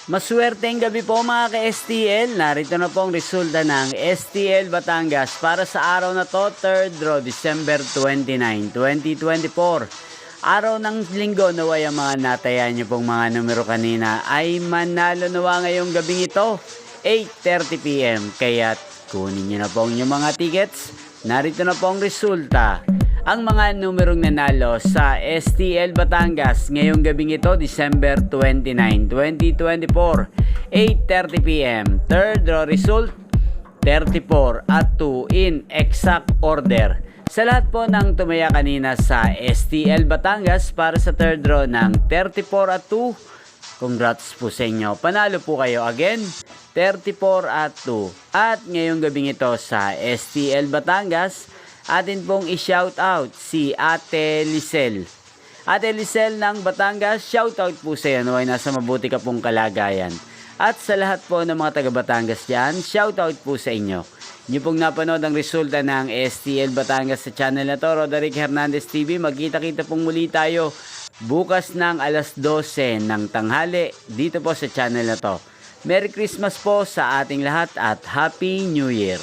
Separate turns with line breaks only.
Maswerteng gabi po mga ka-STL. Narito na po ang resulta ng STL Batangas para sa araw na to, 3rd draw, December 29, 2024. Araw ng linggo, naway ang mga natayan nyo pong mga numero kanina ay manalo nawa ngayong gabing ito, 8:30 PM. Kaya't kunin nyo na po ang inyong mga tickets. Narito na po ang resulta. Ang mga numerong nanalo sa STL Batangas ngayong gabing ito, December 29, 2024, 8:30 PM. Third draw result, 34 at 2 in exact order. Sa lahat po ng tumaya kanina sa STL Batangas para sa third draw ng 34 at 2, congrats po sa inyo. Panalo po kayo again, 34 at 2. At ngayong gabing ito sa STL Batangas, atin pong i-shoutout si Ate Lisel. Ate Lisel ng Batangas, shoutout po sa iyo. Naway nasa mabuti ka pong kalagayan. At sa lahat po ng mga taga Batangas dyan, shoutout po sa inyo. Inyo pong napanood ang resulta ng STL Batangas sa channel na to, Roderick Hernandez TV. Magkita-kita pong muli tayo bukas ng alas 12 ng tanghali dito po sa channel na to. Merry Christmas po sa ating lahat at Happy New Year!